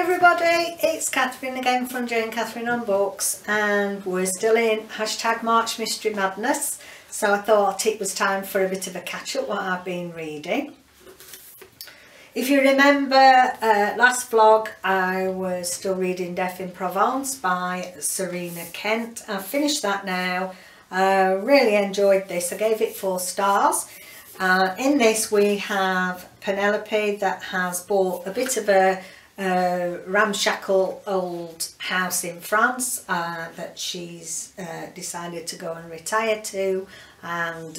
everybody, it's Catherine again from Jayne Catherine on Books, and we're still in hashtag March Mystery Madness, so I thought it was time for a bit of a catch up what I've been reading. If you remember last vlog, I was still reading Death in Provence by Serena Kent. I've finished that now. Really enjoyed this. I gave it 4 stars. In this we have Penelope that has bought a bit of a ramshackle old house in France that she's decided to go and retire to, and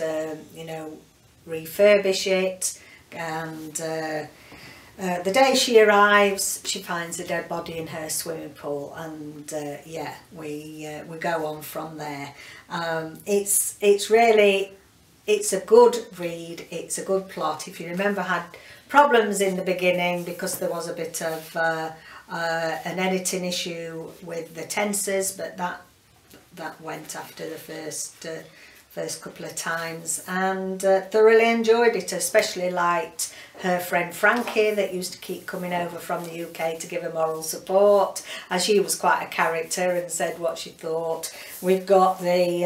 you know, refurbish it. And the day she arrives, she finds a dead body in her swimming pool, and yeah, we go on from there. It's a good read. It's a good plot. If you remember, I had problems in the beginning because there was a bit of an editing issue with the tenses, but that went after the first couple of times, and thoroughly enjoyed it. Especially liked her friend Frankie that used to keep coming over from the UK to give her moral support, as she was quite a character and said what she thought. We've got the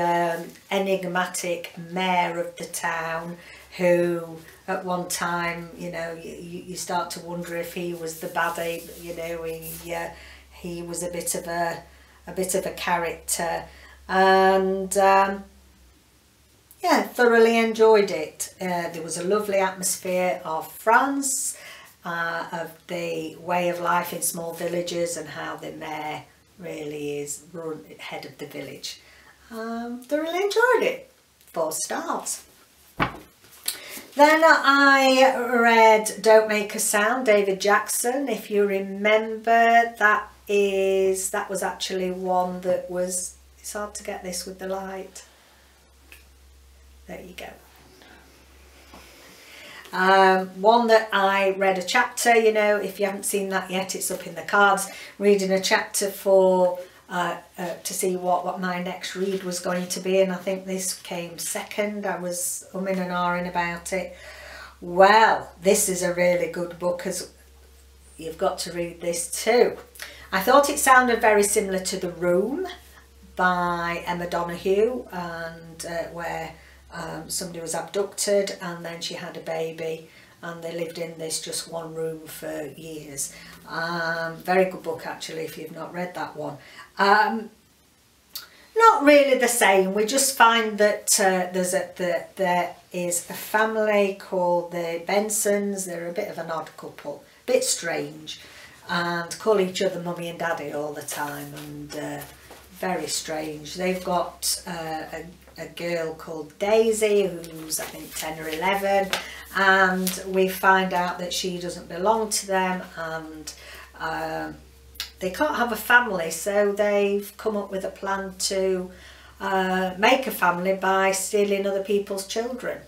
enigmatic mayor of the town, who at one time, you know, you start to wonder if he was the baddie. You know, he was a bit of a character, and yeah, thoroughly enjoyed it. There was a lovely atmosphere of France, of the way of life in small villages, and how the mayor really is head of the village. Thoroughly enjoyed it. 4 stars. Then I read Don't Make a Sound, David Jackson. If you remember, that was actually one that was, it's hard to get this with the light. There you go. One that I read a chapter, you know, if you haven't seen that yet, it's up in the cards. Reading a chapter for to see what my next read was going to be, and I think this came second. I was umming and ahhing about it. Well, this is a really good book, as you've got to read this too. I thought it sounded very similar to The Room by Emma Donoghue, and where somebody was abducted and then she had a baby and they lived in this just one room for years. Very good book actually, if you've not read that one. Not really the same. We just find that there is a family called the Bensons. They're a bit of an odd couple, a bit strange, and call each other mummy and daddy all the time, and very strange. They've got a girl called Daisy who's I think 10 or 11, and we find out that she doesn't belong to them, and they can't have a family, so they've come up with a plan to make a family by stealing other people's children.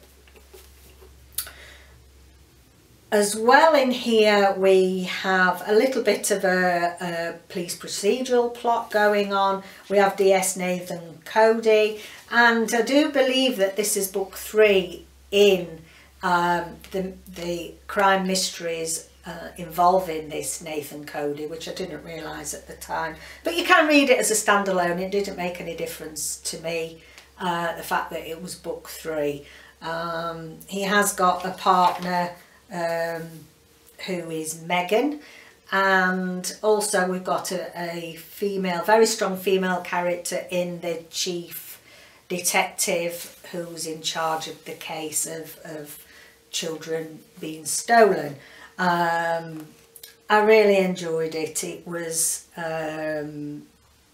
As well, in here we have a little bit of a police procedural plot going on. We have DS Nathan Cody, and I do believe that this is book 3 in the crime mysteries involving this Nathan Cody, which I didn't realise at the time. But you can read it as a standalone. It didn't make any difference to me, the fact that it was book 3. He has got a partner who is Megan, and also we've got a female, very strong female character in the chief detective who's in charge of the case of children being stolen. I really enjoyed it. It was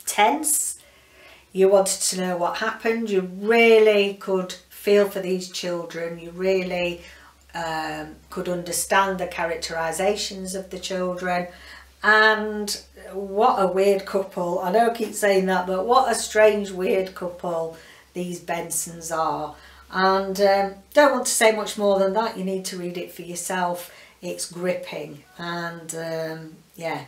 tense. You wanted to know what happened. You really could feel for these children. You really could understand the characterizations of the children, and what a weird couple. I know I keep saying that, but what a strange weird couple these Bensons are. And don't want to say much more than that. You need to read it for yourself. It's gripping, and yeah,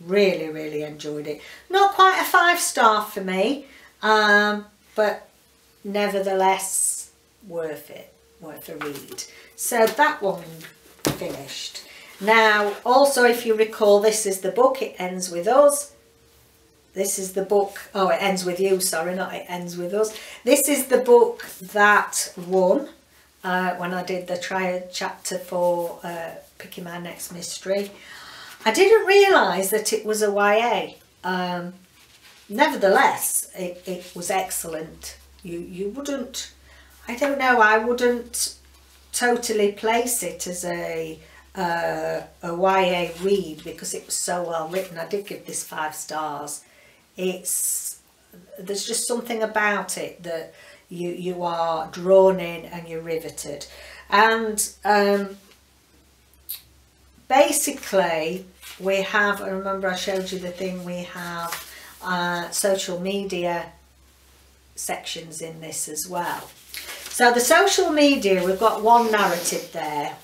really enjoyed it. Not quite a 5-star for me, but nevertheless worth it, worth a read. So that one finished. Now, also, if you recall, this is the book, It Ends With Us. This is the book, oh, It Ends With You, sorry, not It Ends With Us. This is the book that won when I did the triad chapter for picking my next mystery. I didn't realise that it was a YA. Nevertheless, it was excellent. You wouldn't, I don't know, I wouldn't totally place it as a YA read because it was so well written. I did give this 5 stars. There's just something about it that you are drawn in and you're riveted. And basically we have, I remember I showed you the thing, we have social media sections in this as well. So the social media, we've got one narrative there,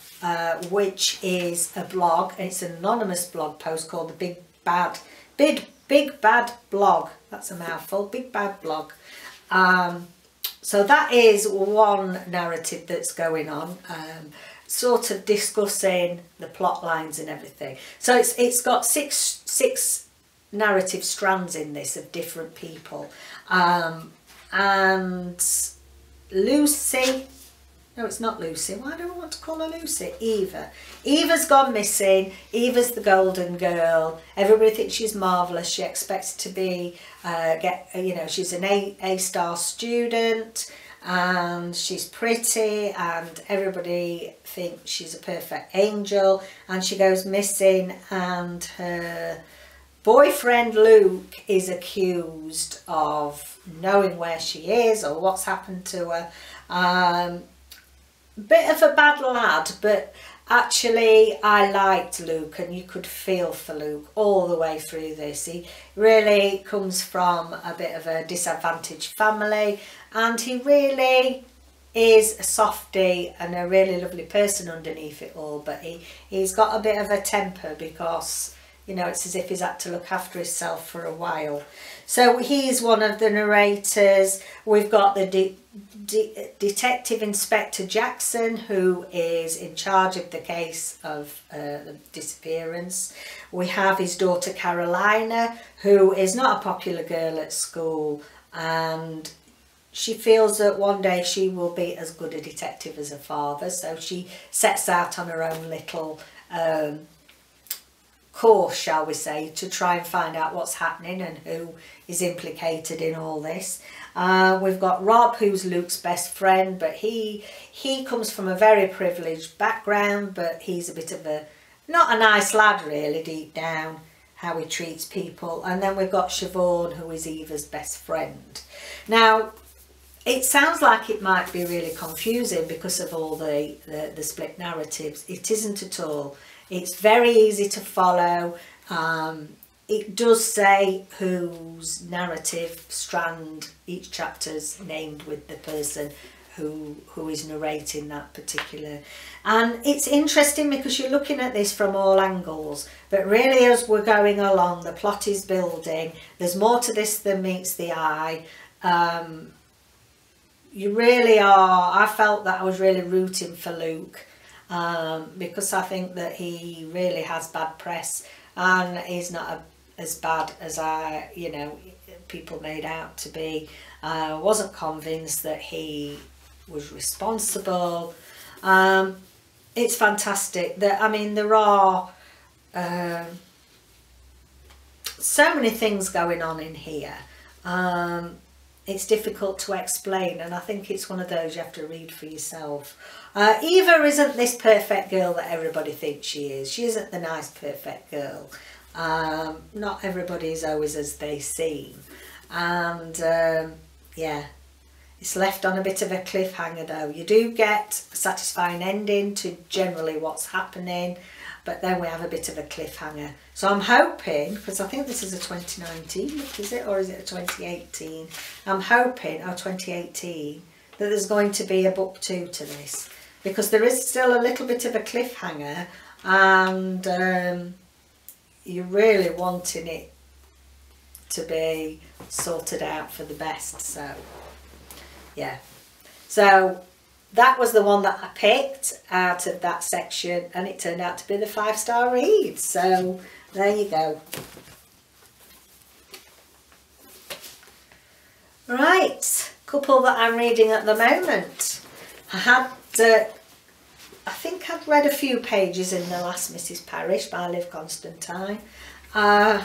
which is a blog. It's an anonymous blog post called the Big Bad Blog. That's a mouthful. Big Bad Blog. So that is one narrative that's going on, sort of discussing the plot lines and everything. So it's got six narrative strands in this of different people, and Lucy, no, it's not Lucy, why do I want to call her Lucy? Eva's gone missing. Eva's the golden girl. Everybody thinks she's marvellous. She expects to be she's an A-star student and she's pretty and everybody thinks she's a perfect angel, and she goes missing and her boyfriend Luke is accused of knowing where she is or what's happened to her. Bit of a bad lad, but actually I liked Luke, and you could feel for Luke all the way through this. He really comes from a bit of a disadvantaged family, and he really is a softie and a really lovely person underneath it all, but he's got a bit of a temper because, you know, it's as if he's had to look after himself for a while. So he's one of the narrators. We've got the Detective Inspector Jackson, who is in charge of the case of the disappearance. We have his daughter Carolina, who is not a popular girl at school, and she feels that one day she will be as good a detective as her father, so she sets out on her own little course, shall we say, to try and find out what's happening and who is implicated in all this. We've got Rob, who's Luke's best friend, but he comes from a very privileged background, but he's a bit of a, not a nice lad really, deep down, how he treats people. And then we've got Siobhan, who is Eva's best friend. Now, it sounds like it might be really confusing because of all the split narratives. It isn't at all. It's very easy to follow. It does say whose narrative strand each chapter's named with the person who is narrating that particular. And it's interesting because you're looking at this from all angles, but really as we're going along, the plot is building. There's more to this than meets the eye. You really are, I felt that I was really rooting for Luke. Because I think that he really has bad press and he's not as bad as people made out to be. I wasn't convinced that he was responsible. It's fantastic. There are so many things going on in here. It's difficult to explain, and I think it's one of those you have to read for yourself. Eva isn't this perfect girl that everybody thinks she is. She isn't the nice perfect girl. Not everybody is always as they seem. And yeah, it's left on a bit of a cliffhanger though. You do get a satisfying ending to generally what's happening, but then we have a bit of a cliffhanger. So I'm hoping, because I think this is a 2019 book, is it? Or is it a 2018? I'm hoping, 2018, that there's going to be a book 2 to this. Because there is still a little bit of a cliffhanger, and you're really wanting it to be sorted out for the best. So, yeah. So, that was the one that I picked out of that section, and it turned out to be the 5-star read. So there you go. Right, couple that I'm reading at the moment. I think I'd read a few pages in the last Mrs. Parrish by Liv Constantine. Where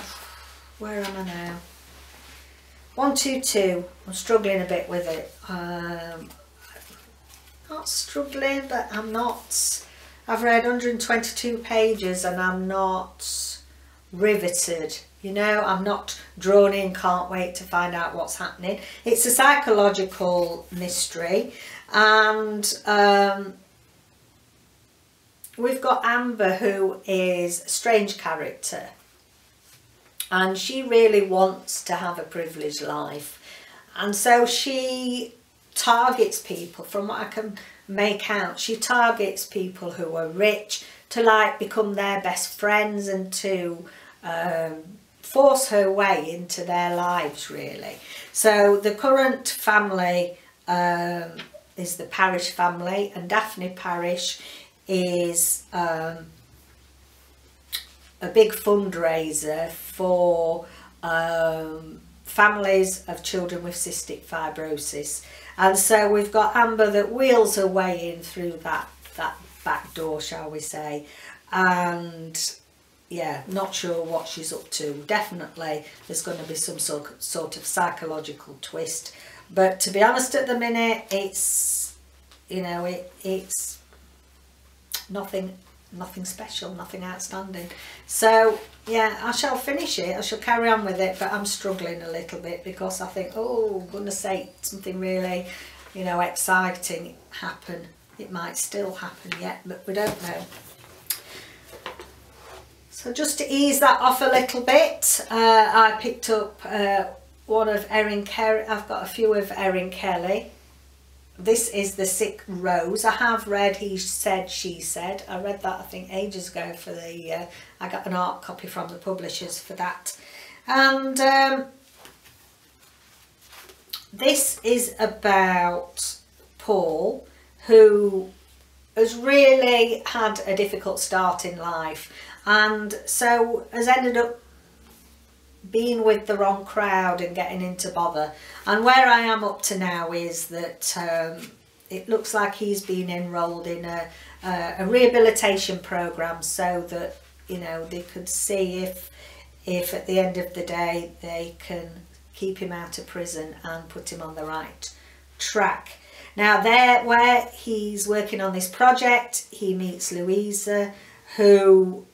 am I now? 122. I'm struggling a bit with it. Not struggling, but I'm not. I've read 122 pages and I'm not riveted. You know, I'm not drawn in, can't wait to find out what's happening. It's a psychological mystery, and we've got Amber, who is a strange character, and she really wants to have a privileged life, and so she targets people. From what I can make out, she targets people who are rich to like become their best friends and to force her way into their lives, really. So the current family is the Parrish family, and Daphne Parrish is a big fundraiser for families of children with cystic fibrosis. And so we've got Amber that wheels her way in through that back door, shall we say, and yeah, not sure what she's up to. Definitely there's going to be some sort of psychological twist, but to be honest, at the minute it's, you know, it's nothing special, nothing outstanding. So yeah, I shall finish it, I shall carry on with it, but I'm struggling a little bit because I think, oh goodness sake, something really, you know, exciting happen. It might still happen yet, but we don't know. So just to ease that off a little bit, I picked up one of Erin Kelly. I've got a few of Erin Kelly. This is The Sick Rose. I have read He Said, She Said. I read that, I think, ages ago for the, I got an art copy from the publishers for that. And this is about Paul, who has really had a difficult start in life, and so has ended up being with the wrong crowd and getting into bother. And where I am up to now is that it looks like he's been enrolled in a rehabilitation program, so that, you know, they could see if at the end of the day they can keep him out of prison and put him on the right track. Now there, where he's working on this project, he meets Louisa, who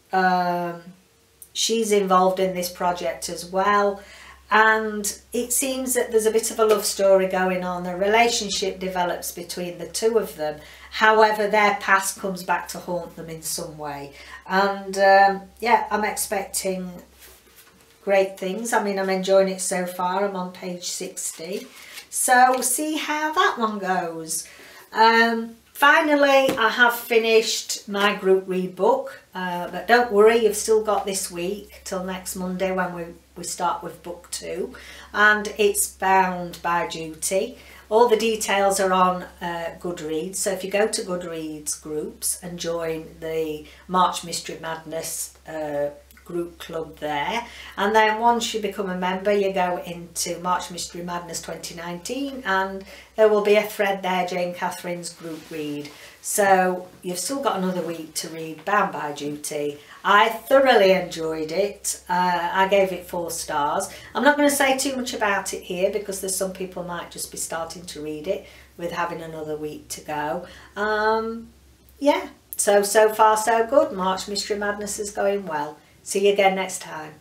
she's involved in this project as well, and it seems that there's a bit of a love story going on. A relationship develops between the two of them, however their past comes back to haunt them in some way. And yeah, I'm expecting great things. I mean, I'm enjoying it so far. I'm on page 60, so we'll see how that one goes. Finally, I have finished my group read book, but don't worry, you've still got this week till next Monday when we start with book 2, and it's bound by duty. All the details are on Goodreads, so if you go to Goodreads groups and join the March Mystery Madness group club there, and then once you become a member you go into March Mystery Madness 2019, and there will be a thread there, Jane Catherine's group read. So you've still got another week to read Bound by Duty. I thoroughly enjoyed it. I gave it 4 stars. I'm not going to say too much about it here because there's some people might just be starting to read it with having another week to go. Yeah, so far so good. March Mystery Madness is going well. See you again next time.